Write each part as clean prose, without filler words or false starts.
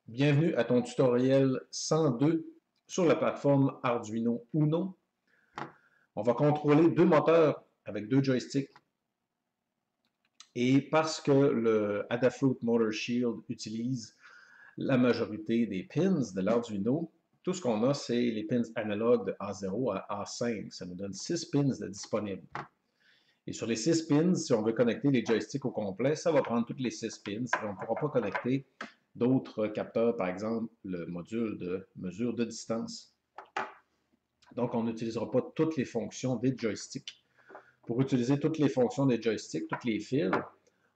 Bienvenue à ton tutoriel 102 sur la plateforme Arduino Uno. On va contrôler deux moteurs avec deux joysticks. Et parce que le Adafruit Motor Shield utilise la majorité des pins de l'Arduino, tout ce qu'on a, c'est les pins analogues de A0 à A5. Ça nous donne 6 pins de disponibles. Et sur les 6 pins, si on veut connecter les joysticks au complet, ça va prendre toutes les 6 pins. Et on ne pourra pas connecter d'autres capteurs, par exemple le module de mesure de distance. Donc, on n'utilisera pas toutes les fonctions des joysticks. Pour utiliser toutes les fonctions des joysticks, tous les fils,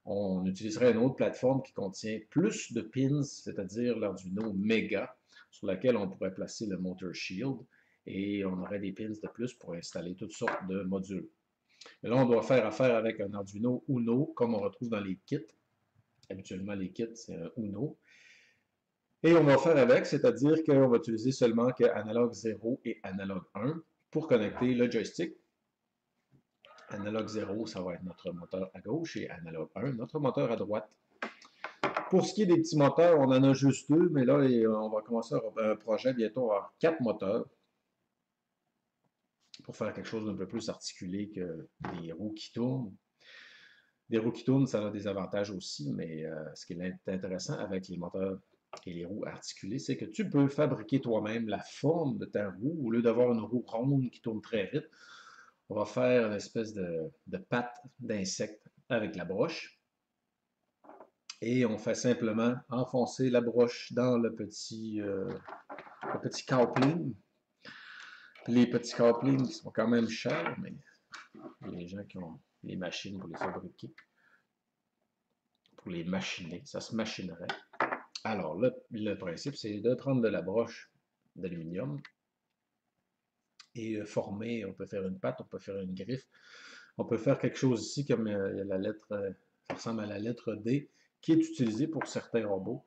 on utiliserait une autre plateforme qui contient plus de pins, c'est-à-dire l'Arduino Mega, sur laquelle on pourrait placer le Motor Shield, et on aurait des pins de plus pour installer toutes sortes de modules. Mais là, on doit faire affaire avec un Arduino Uno, comme on retrouve dans les kits. Habituellement, les kits, c'est un Uno. Et on va faire avec, c'est-à-dire qu'on va utiliser seulement que analog 0 et analog 1 pour connecter le joystick. Analog 0, ça va être notre moteur à gauche, et analog 1, notre moteur à droite. Pour ce qui est des petits moteurs, on en a juste deux, mais là, on va commencer un projet bientôt à 4 moteurs pour faire quelque chose d'un peu plus articulé que des roues qui tournent. Des roues qui tournent, ça a des avantages aussi, mais ce qui est intéressant avec les moteurs et les roues articulées, c'est que tu peux fabriquer toi-même la forme de ta roue. Au lieu d'avoir une roue ronde qui tourne très vite, on va faire une espèce de patte d'insecte avec la broche. Et on fait simplement enfoncer la broche dans le petit coupling. Les petits couplings sont quand même chers, mais les gens qui ont les machines pour les fabriquer, pour les machiner, ça se machinerait. Alors, le principe, c'est de prendre de la broche d'aluminium et former, on peut faire une patte, on peut faire une griffe, on peut faire quelque chose ici comme il y a la lettre, ça ressemble à la lettre D, qui est utilisée pour certains robots,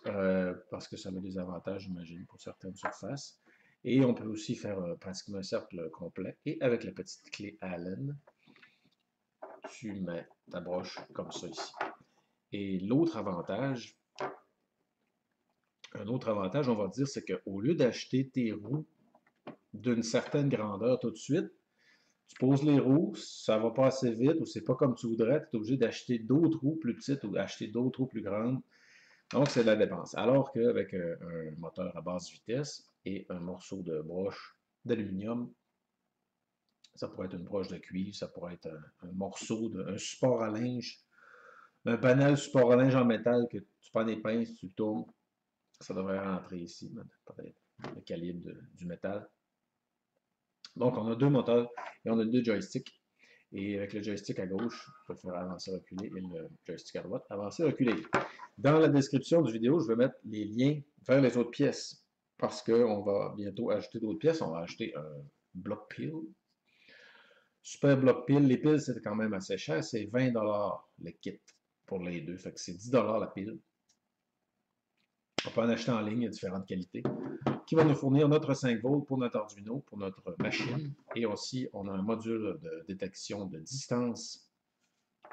parce que ça a des avantages, j'imagine, pour certaines surfaces. Et on peut aussi faire pratiquement un cercle complet. Et avec la petite clé Allen, tu mets ta broche comme ça ici. Et l'autre avantage, un autre avantage, on va dire, c'est qu'au lieu d'acheter tes roues d'une certaine grandeur tout de suite, tu poses les roues, ça va pas assez vite ou c'est pas comme tu voudrais, tu es obligé d'acheter d'autres roues plus petites ou d'acheter d'autres roues plus grandes. Donc, c'est de la dépense. Alors qu'avec un moteur à basse vitesse et un morceau de broche d'aluminium, ça pourrait être une broche de cuivre, ça pourrait être un morceau, un support à linge, un banal support à linge en métal que tu prends des pinces, tu le tournes, ça devrait rentrer ici, peut-être le calibre du métal. Donc, on a deux moteurs et on a deux joysticks. Et avec le joystick à gauche, on peut faire avancer, reculer, et le joystick à droite, avancer, reculer. Dans la description du vidéo, je vais mettre les liens vers les autres pièces. Parce qu'on va bientôt ajouter d'autres pièces. On va acheter un bloc pile. Super bloc pile. Les piles, c'est quand même assez cher. C'est 20$ le kit pour les deux. Fait que c'est 10$ la pile. On peut en acheter en ligne, il y a différentes qualités, qui va nous fournir notre 5 volts pour notre Arduino, pour notre machine. Et aussi, on a un module de détection de distance.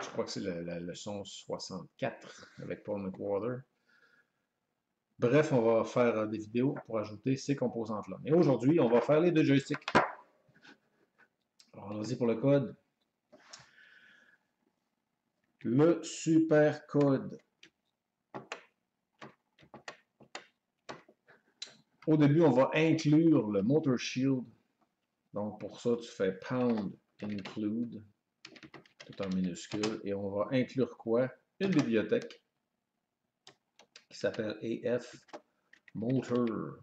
Je crois que c'est la leçon 64 avec Paul McWhorter. Bref, on va faire des vidéos pour ajouter ces composantes-là. Mais aujourd'hui, on va faire les deux joysticks. Alors, allons-y pour le code. Le super code. Au début, on va inclure le Motor Shield. Donc, pour ça, tu fais pound include, tout en minuscule. Et on va inclure quoi? Une bibliothèque qui s'appelle afmotor.h.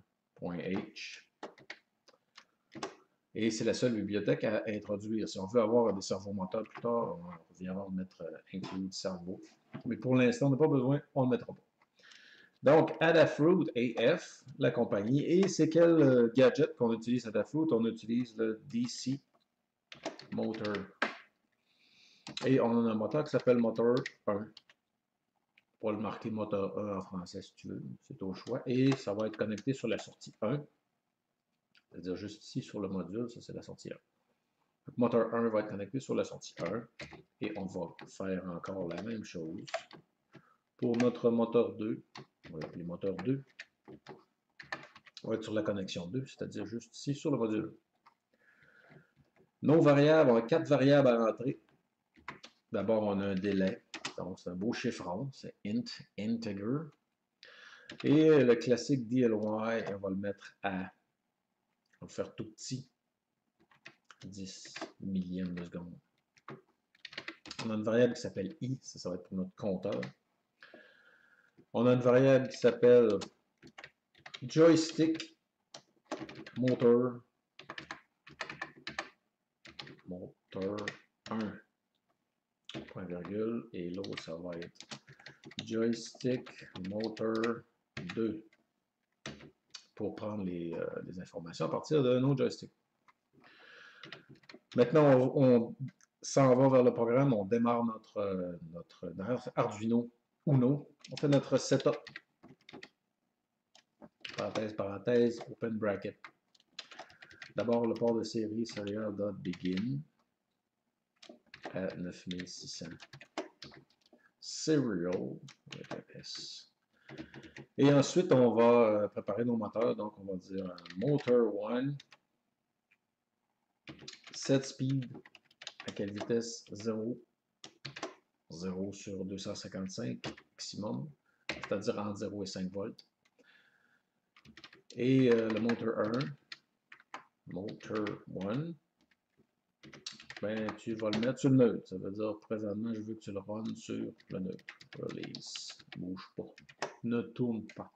Et c'est la seule bibliothèque à introduire. Si on veut avoir des servomoteurs plus tard, on viendra mettre include servo. Mais pour l'instant, on n'a pas besoin, on ne le mettra pas. Donc, Adafruit AF, la compagnie. Et c'est quel gadget qu'on utilise Adafruit? On utilise le DC Motor. Et on a un moteur qui s'appelle Motor 1. On va le marquer Moteur 1 en français si tu veux, c'est au choix. Et ça va être connecté sur la sortie 1. C'est-à-dire juste ici sur le module, ça c'est la sortie 1. Donc, moteur 1 va être connecté sur la sortie 1. Et on va faire encore la même chose pour notre moteur 2 On va l'appeler moteur 2. On va être sur la connexion 2, c'est-à-dire juste ici sur le module. Nos variables, on a 4 variables à rentrer. D'abord, on a un délai. Donc, c'est un beau chiffron, c'est int, integer. Et le classique DLY, on va le mettre à, on va le faire tout petit, 10 millièmes de seconde. On a une variable qui s'appelle i, ça va être pour notre compteur. On a une variable qui s'appelle joystick motor 1, point virgule, et l'autre ça va être joystick motor 2 pour prendre les informations à partir de nos joysticks. Maintenant, on s'en va vers le programme, on démarre notre Arduino Uno, on fait notre setup, parenthèse, parenthèse, open bracket. D'abord, le port de série serial.begin à 9600. Serial, avec un S. Et ensuite, on va préparer nos moteurs. Donc, on va dire motor 1, set speed, à quelle vitesse? 0. 0 sur 255 maximum, c'est-à-dire entre 0 et 5 volts. Et le moteur 1, motor 1, ben, tu vas le mettre sur le neutre. Ça veut dire, présentement, je veux que tu le runs sur le neutre. Release. Bouge pas. Ne tourne pas.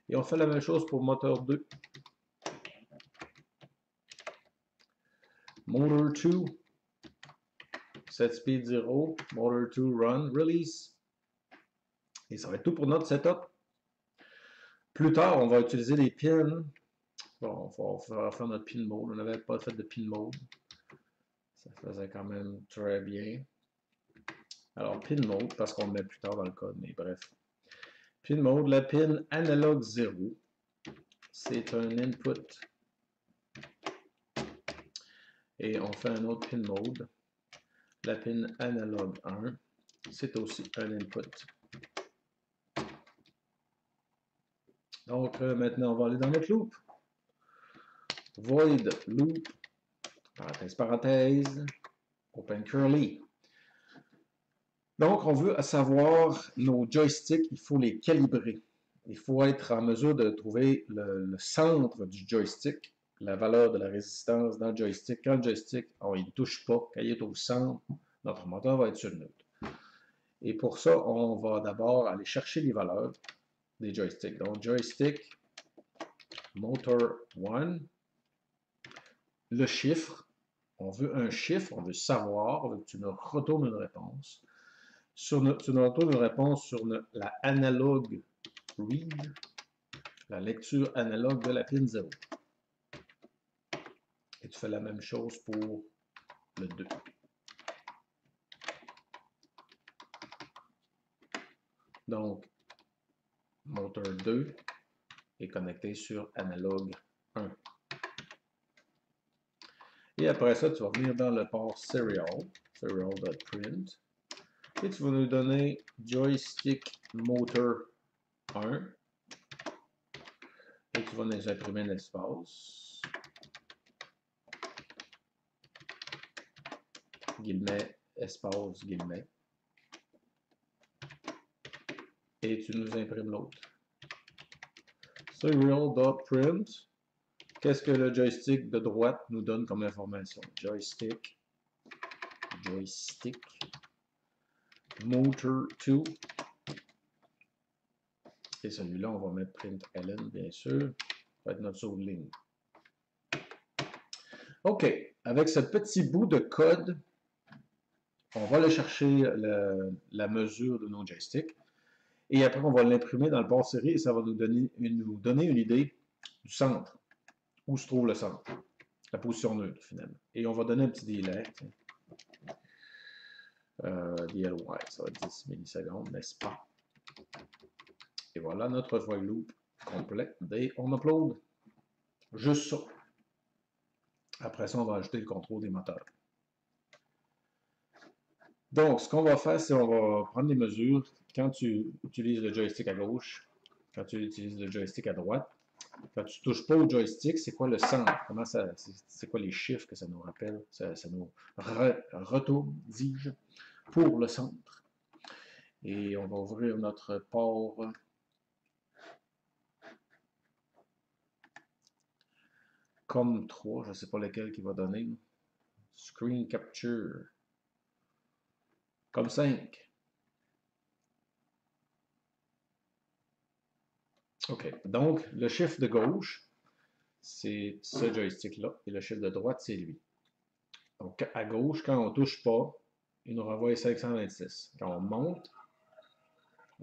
Et on fait la même chose pour moteur 2. Motor 2. Set speed 0. Motor 2 run. Release. Et ça va être tout pour notre setup. Plus tard, on va utiliser les pins. Bon, on va faire notre pin mode. On n'avait pas fait de pin mode. Ça faisait quand même très bien. Alors, pin mode, parce qu'on le met plus tard dans le code, mais bref. Pin mode, la pin analog 0, c'est un input. Et on fait un autre pin mode. La pin analog 1, c'est aussi un input. Donc, maintenant, on va aller dans notre loop. Void loop, parenthèse, parenthèse, open curly. Donc, on veut savoir nos joysticks, il faut les calibrer. Il faut être en mesure de trouver le centre du joystick, la valeur de la résistance dans le joystick. Quand le joystick, il ne touche pas, quand il est au centre, notre moteur va être sur le neutre. Et pour ça, on va d'abord aller chercher les valeurs des joysticks. Donc, joystick motor 1, le chiffre, on veut un chiffre, on veut savoir, on veut que tu nous retournes une réponse. Tu nous retournes une réponse sur la analog read, la lecture analogue de la pin 0. Et tu fais la même chose pour le 2. Donc, moteur 2 est connecté sur analog 1. Et après ça, tu vas venir dans le port serial.print, et tu vas nous donner joystick motor 1, et tu vas nous imprimer l'espace, guillemets, espace, guillemets, et tu nous imprimes l'autre. Serial.print, qu'est-ce que le joystick de droite nous donne comme information? Joystick motor 2. Et celui-là, on va mettre print ln, bien sûr. Ça va être notre sauve ligne. OK. Avec ce petit bout de code, on va aller chercher la mesure de nos joysticks. Et après, on va l'imprimer dans le port série et ça va nous donner une idée du centre. Où se trouve le centre? La position neutre, finalement. Et on va donner un petit délai. DLY, ça va être 10 millisecondes, n'est-ce pas? Et voilà notre while loop complet. Et on upload juste ça. Après ça, on va ajouter le contrôle des moteurs. Donc, ce qu'on va faire, c'est on va prendre les mesures. Quand tu utilises le joystick à gauche, quand tu utilises le joystick à droite, quand tu ne touches pas au joystick, c'est quoi le centre? Comment ça, c'est quoi les chiffres que ça nous rappelle? Ça nous retourne, dis-je, pour le centre. Et on va ouvrir notre port comme 3, je ne sais pas lequel qui va donner. Screen Capture. Comme 5. OK. Donc, le chiffre de gauche, c'est ce joystick-là. Et le chiffre de droite, c'est lui. Donc, à gauche, quand on ne touche pas, il nous renvoie 526. Quand on monte,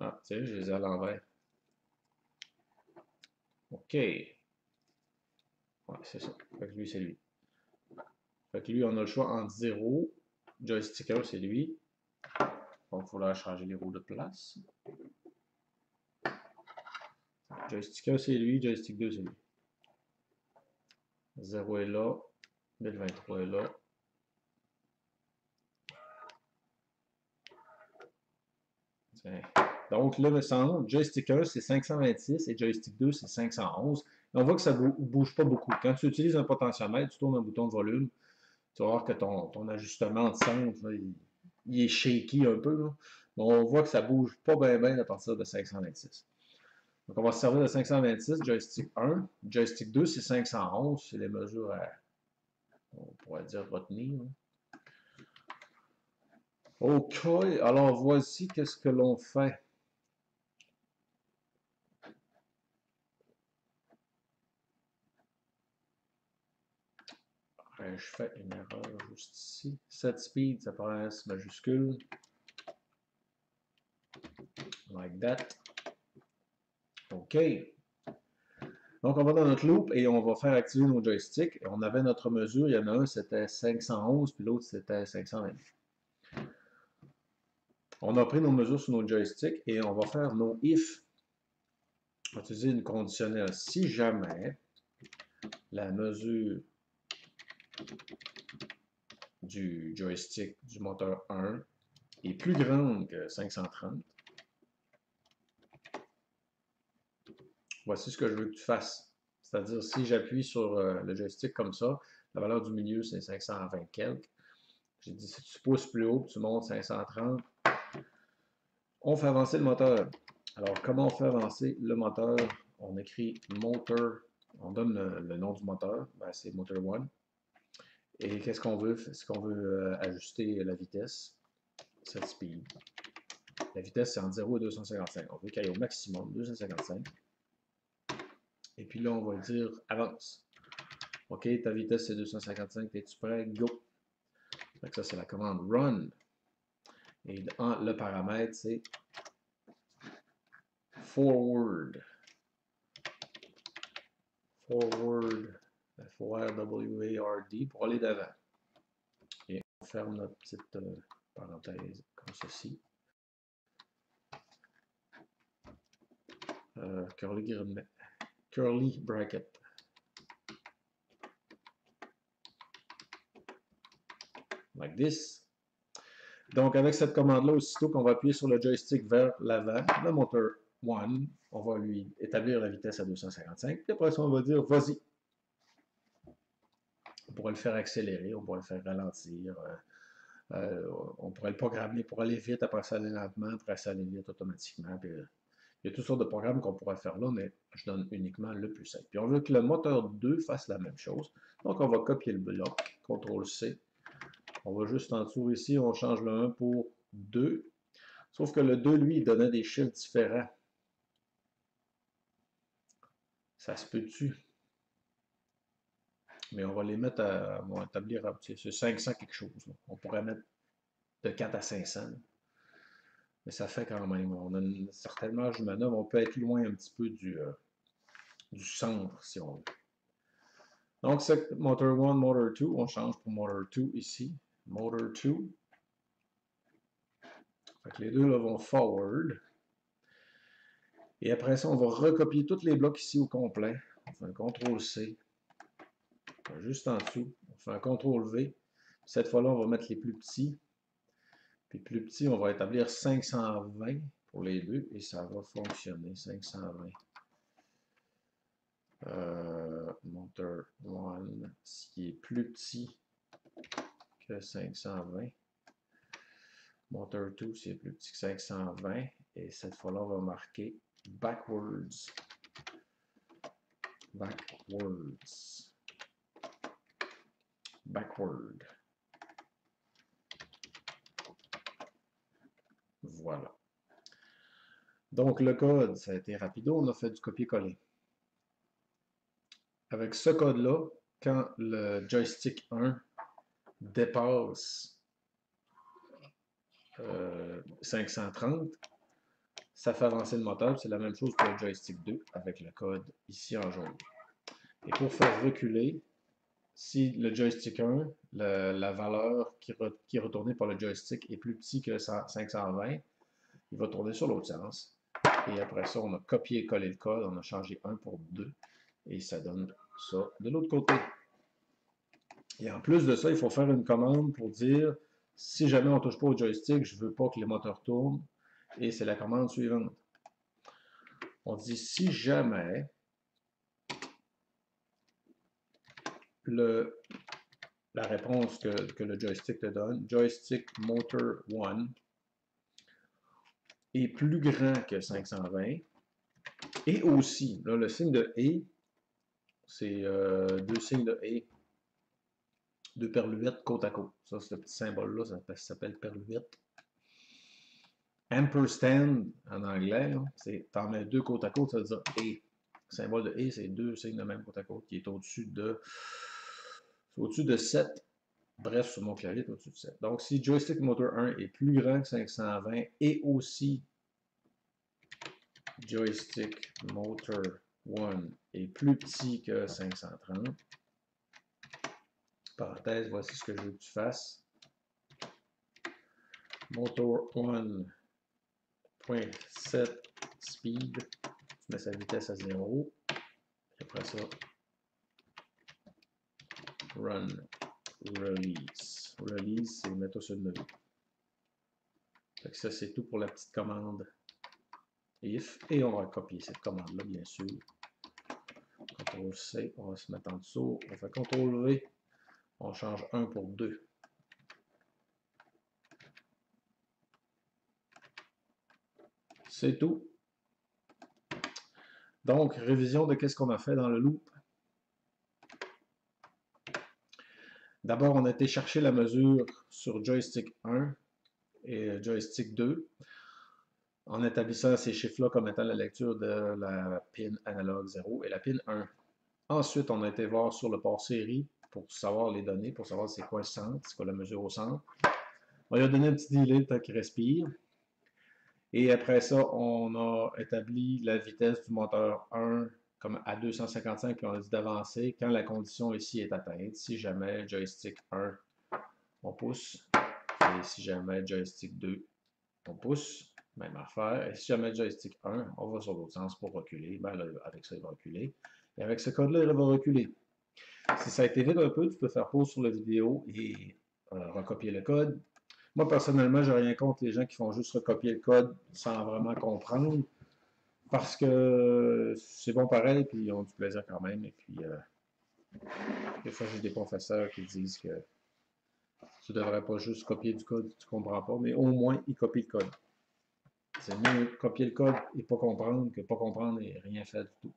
ah, tu sais, je les ai à l'envers. OK. Ouais, c'est ça. Fait que lui, c'est lui. Fait que lui, on a le choix entre 0. Joystick 1, c'est lui. Donc, il faudra changer les roues de place. Joystick 1, c'est lui. Joystick 2, c'est lui. 0 est là. 1023 est là. Tiens. Donc, là, le centre, joystick 1, c'est 526 et joystick 2, c'est 511. Et on voit que ça ne bouge pas beaucoup. Quand tu utilises un potentiomètre, tu tournes un bouton de volume, tu vas voir que ton ajustement de centre, là, il est shaky un peu. Là. Mais on voit que ça ne bouge pas bien à partir de 526. Donc, on va se servir de 526, joystick 1. Joystick 2, c'est 511. C'est les mesures à, on pourrait dire, retenir. OK, alors voici qu'est-ce que l'on fait. Je fais une erreur juste ici. Set speed, ça paraît majuscule. Like that. OK. Donc, on va dans notre loop et on va faire activer nos joysticks. Et on avait notre mesure. Il y en a un, c'était 511, puis l'autre, c'était 520. On a pris nos mesures sur nos joysticks et on va faire nos if. On va utiliser une conditionnelle. Si jamais la mesure du joystick du moteur 1 est plus grande que 530, voici ce que je veux que tu fasses. C'est-à-dire, si j'appuie sur le joystick comme ça, la valeur du milieu, c'est 520 quelques. J'ai dit, si tu pousses plus haut, tu montes 530, on fait avancer le moteur. Alors, comment on fait avancer le moteur? On écrit motor, on donne le nom du moteur, ben, c'est motor 1. Et qu'est-ce qu'on veut? Est-ce qu'on veut ajuster la vitesse? Set speed. La vitesse, c'est entre 0 et 255. On veut qu'elle aille au maximum, 255. Et puis là, on va dire avance. OK, ta vitesse, c'est 255. Es-tu prêt? Go. Donc ça, c'est la commande run. Et le paramètre, c'est forward. Forward. F-O-R-W-A-R-D pour aller d'avant. Et on ferme notre petite parenthèse comme ceci. Curly bracket. Like this. Donc, avec cette commande-là, aussitôt qu'on va appuyer sur le joystick vers l'avant, le moteur 1, on va lui établir la vitesse à 255. Et après ça, on va dire, vas-y. On pourrait le faire accélérer, on pourrait le faire ralentir. On pourrait le programmer pour aller vite, après ça aller lentement, après ça aller vite automatiquement. Puis, il y a toutes sortes de programmes qu'on pourrait faire là, mais je donne uniquement le plus simple. Puis on veut que le moteur 2 fasse la même chose. Donc on va copier le bloc, CTRL-C. On va juste en dessous ici, on change le 1 pour 2. Sauf que le 2, lui, il donnait des chiffres différents. Ça se peut-tu? Mais on va les mettre à, on va établir, c'est 500 quelque chose. Là. On pourrait mettre de 4 à 500. Mais ça fait quand même, on a une certaine marge de manœuvre. On peut être loin un petit peu du centre, si on veut. Donc, c'est motor 1, motor 2. On change pour motor 2 ici. Motor 2. Fait que les deux là vont forward. Et après ça, on va recopier tous les blocs ici au complet. On fait un CTRL-C. Juste en dessous. On fait un CTRL-V. Cette fois-là, on va mettre les plus petits. Puis plus petit, on va établir 520 pour les deux et ça va fonctionner. 520. Motor 1, ce qui est plus petit que 520. Motor 2, c'est plus petit que 520. Et cette fois-là, on va marquer backwards. Backwards. Backward. Voilà. Donc, le code, ça a été rapido. On a fait du copier-coller. Avec ce code-là, quand le joystick 1 dépasse 530, ça fait avancer le moteur. C'est la même chose pour le joystick 2 avec le code ici en jaune. Et pour faire reculer, si le joystick 1, la valeur qui est retournée par le joystick est plus petit que 520, il va tourner sur l'autre sens. Et après ça, on a copié-collé le code, on a changé 1 pour 2, et ça donne ça de l'autre côté. Et en plus de ça, il faut faire une commande pour dire, si jamais on ne touche pas au joystick, je ne veux pas que les moteurs tournent, et c'est la commande suivante. On dit, si jamais la réponse que le joystick te donne, joystick motor 1, est plus grand que 520, et aussi, là, le signe de « et », c'est deux signes de « et », deux perluettes côte à côte. Ça, ce petit symbole-là, ça s'appelle perluette. Ampersand, en anglais, c'est t'en mets deux côte à côte, ça veut dire « et ». Le symbole de « et », c'est deux signes de même côte à côte, qui est au-dessus de 7. Bref, sur mon clavier, c'est au-dessus de 7. Donc, si joystick motor 1 est plus grand que 520 et aussi joystick motor 1 est plus petit que 530, parenthèse, voici ce que je veux que tu fasses. Motor 1.set speed, tu mets sa vitesse à 0. Et après ça, run release. Release, c'est mettre sur le menu. Ça, c'est tout pour la petite commande if. Et on va copier cette commande-là, bien sûr. CTRL-C, on va se mettre en dessous. On fait CTRL-V. On change 1 pour 2. C'est tout. Donc, révision de qu'est-ce qu'on a fait dans le loop. D'abord, on a été chercher la mesure sur joystick 1 et joystick 2 en établissant ces chiffres-là comme étant la lecture de la pin analogue 0 et la pin 1. Ensuite, on a été voir sur le port série pour savoir les données, pour savoir c'est quoi le centre, c'est quoi la mesure au centre. On lui a donné un petit délai le temps qu'il respire. Et après ça, on a établi la vitesse du moteur 1 comme à 255, puis on a dit d'avancer quand la condition ici est atteinte. Si jamais joystick 1, on pousse. Et si jamais joystick 2, on pousse. Même affaire. Et si jamais joystick 1, on va sur l'autre sens pour reculer. Ben là, avec ça, il va reculer. Et avec ce code-là, il va reculer. Si ça a été vite un peu, tu peux faire pause sur la vidéo et recopier le code. Moi, personnellement, je n'ai rien contre les gens qui font juste recopier le code sans vraiment comprendre. Parce que c'est bon pareil, puis ils ont du plaisir quand même. Et puis, des fois, j'ai des professeurs qui disent que tu ne devrais pas juste copier du code que tu ne comprends pas, mais au moins, ils copient le code. C'est mieux copier le code et pas comprendre que pas comprendre et rien faire du tout.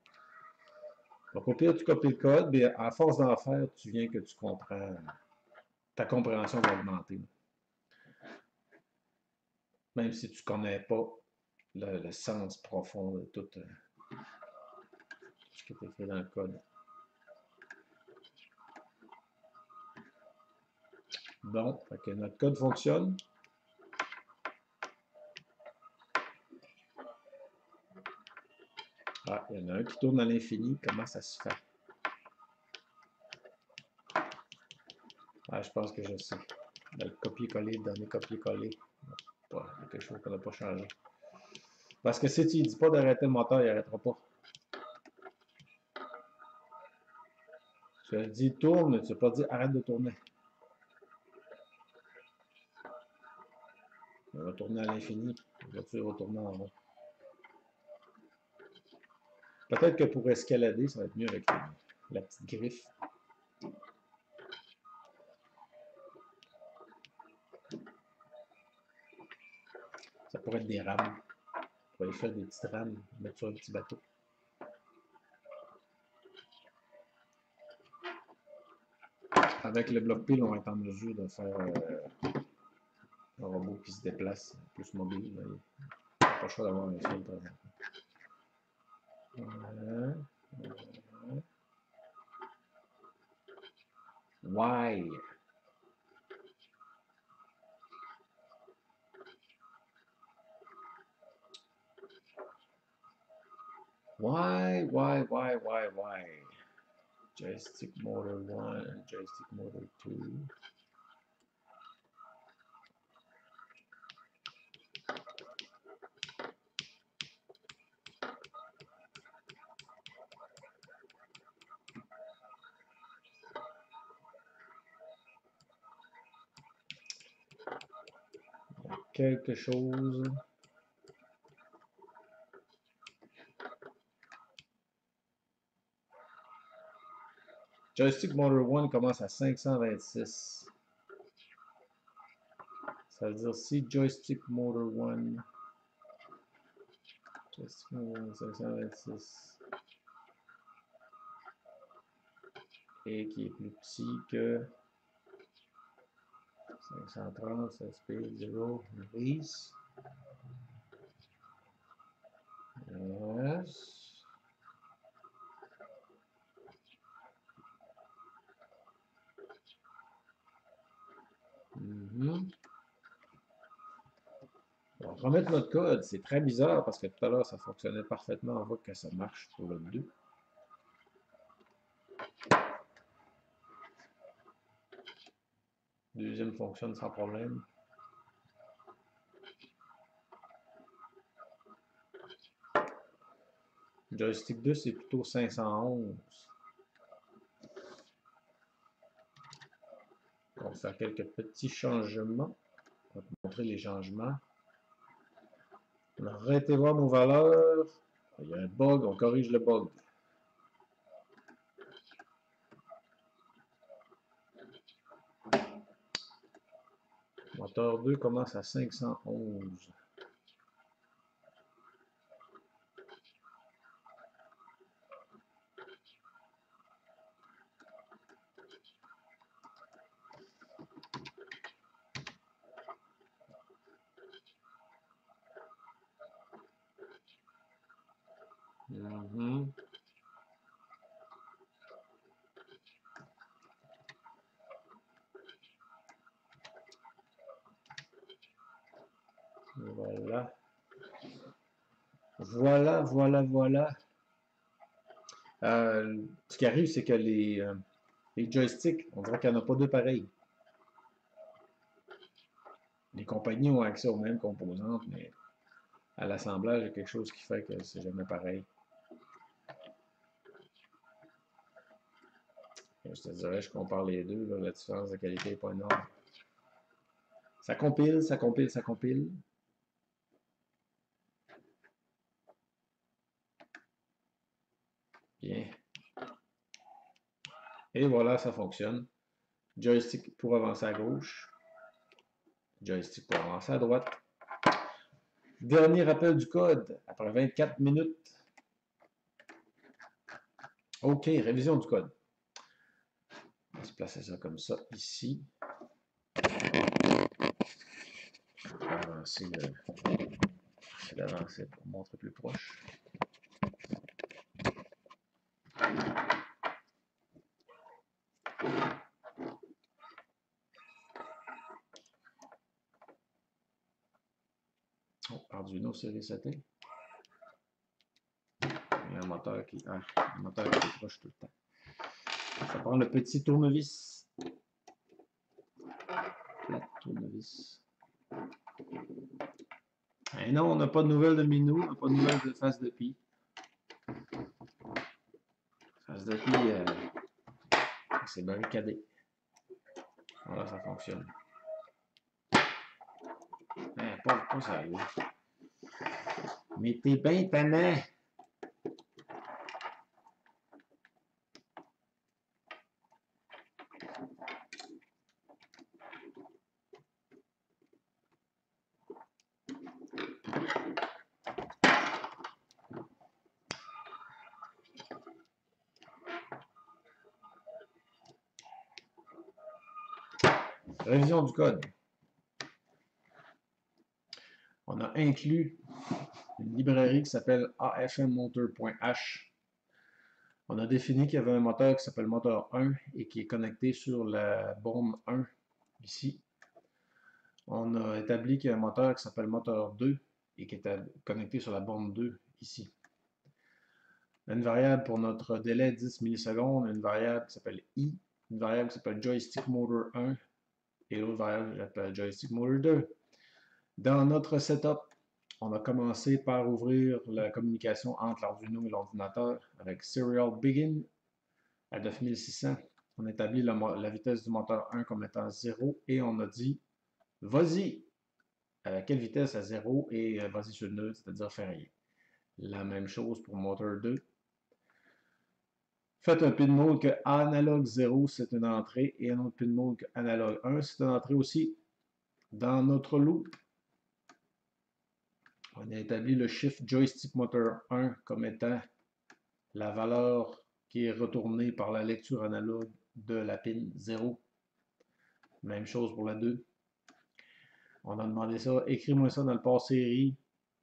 Donc, au pire, tu copies le code, mais à force d'en faire, tu viens que tu comprends. Ta compréhension va augmenter. Même si tu ne connais pas le sens profond de tout ce qui est écrit dans le code. Bon, fait que notre code fonctionne. Ah, il y en a un qui tourne à l'infini. Comment ça se fait? Ah, je pense que je sais. Le copier-coller, donner copier-coller. Il y a quelque chose qu'on n'a pas changé. Parce que si tu ne dis pas d'arrêter le moteur, il n'arrêtera pas. Tu as dit tourne, mais tu n'as pas dit arrête de tourner. On va tourner à l'infini. La voiture va tourner en rond. Peut-être que pour escalader, ça va être mieux avec la petite griffe. Ça pourrait être des rames. On va aller faire des petites rames, mettre sur un petit bateau. Avec le bloc pile, on va être en mesure de faire un robot qui se déplace, plus mobile. Il n'a pas le choix d'avoir un fil, par exemple. Voilà. Why? Why? Joystick motor 1, joystick motor 2. Quelque chose. Joystick Motor 1 commence à 526. Ça veut dire si Joystick Motor 1. Joystick Motor 1, 526. Et qui est plus petit que 530, ça speed 0, release. Yes. On va remettre notre code. C'est très bizarre parce que tout à l'heure, ça fonctionnait parfaitement. On voit que ça marche pour le 2. Deuxième fonctionne sans problème. Joystick 2, c'est plutôt 511. On va faire quelques petits changements. On va te montrer les changements. On va arrêter voir nos valeurs. Il y a un bug, on corrige le bug. Moteur 2 commence à 511. Voilà. Ce qui arrive, c'est que les joysticks, on dirait qu'il n'y en a pas deux pareils. Les compagnies ont accès aux mêmes composantes, mais à l'assemblage, il y a quelque chose qui fait que c'est jamais pareil. Je te dirais, je compare les deux, là, la différence de qualité n'est pas énorme. Ça compile. Bien. Et voilà, ça fonctionne. Joystick pour avancer à gauche. Joystick pour avancer à droite. Dernier rappel du code, après 24 minutes. OK, révision du code. On va se placer ça comme ça, ici. On va avancer d'avancer pour montrer plus proche. Oh, Arduino série 7. Il y a un moteur qui décroche tout le temps. Ça prend le petit tournevis. Plate tournevis. Et non, on n'a pas de nouvelles de Minou, on n'a pas de nouvelles de face de Pi. Face de Pi, c'est barricadé. Voilà, ça fonctionne. Pas sérieux. Mais t'es bien tannant. Révision du code. On a inclus une librairie qui s'appelle afmmotor.h. On a défini qu'il y avait un moteur qui s'appelle moteur 1 et qui est connecté sur la borne 1 ici. On a établi qu'il y a un moteur qui s'appelle moteur 2 et qui est connecté sur la borne 2 ici. Une variable pour notre délai 10 millisecondes, une variable qui s'appelle i, une variable qui s'appelle joystick motor 1 et l'autre variable qui s'appelle joystick motor 2. Dans notre setup, on a commencé par ouvrir la communication entre l'Arduino et l'ordinateur avec Serial Begin à 9600. On a établi la vitesse du moteur 1 comme étant 0 et on a dit vas-y à quelle vitesse à 0 et vas-y sur le neutre, c'est-à-dire faire rien. La même chose pour moteur 2. Faites un pin mode que analog 0 c'est une entrée et un autre pin mode que analog 1 c'est une entrée aussi. Dans notre loop, on a établi le shift joystick motor 1 comme étant la valeur qui est retournée par la lecture analogue de la pin 0. Même chose pour la 2. On a demandé ça, écris-moi ça dans le port série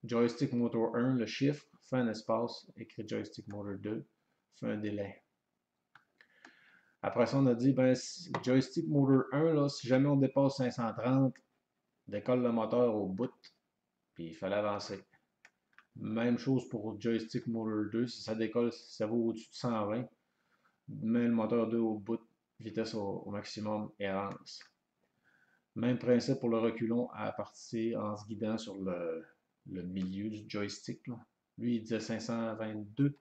joystick motor 1, le chiffre, fais un espace, écris joystick motor 2, fais un délai. Après ça, on a dit, ben, joystick motor 1, là, si jamais on dépasse 530, décolle le moteur au bout, puis il fallait avancer. Même chose pour joystick motor 2, si ça décolle, si ça vaut au-dessus de 120, mets le moteur 2 au bout, vitesse au maximum et avance. Même principe pour le reculon à partir en se guidant sur le milieu du joystick. Là. Lui, il disait 522,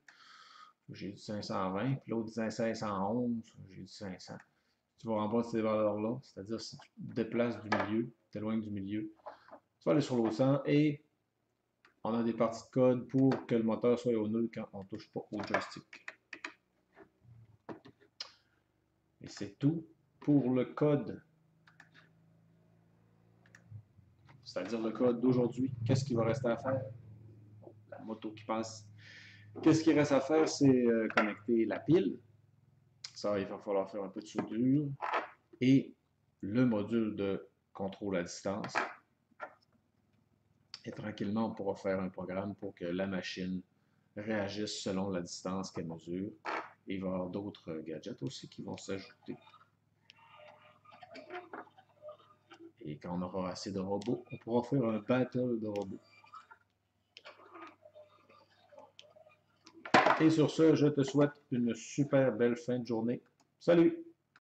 j'ai dit 520, puis l'autre disait 511, j'ai dit 500. Tu vas en bas de ces valeurs-là, c'est-à-dire si tu te déplaces du milieu, t'éloignes du milieu, tu vas aller sur l'autre sens et on a des parties de code pour que le moteur soit au neutre quand on ne touche pas au joystick. Et c'est tout pour le code. C'est-à-dire le code d'aujourd'hui. Qu'est-ce qu'il va rester à faire? La moto qui passe. Qu'est-ce qu'il reste à faire? C'est connecter la pile. Ça, il va falloir faire un peu de soudure. Et le module de contrôle à distance. Et tranquillement, on pourra faire un programme pour que la machine réagisse selon la distance qu'elle mesure. Et il va y avoir d'autres gadgets aussi qui vont s'ajouter. Et quand on aura assez de robots, on pourra faire un battle de robots. Et sur ce, je te souhaite une super belle fin de journée. Salut!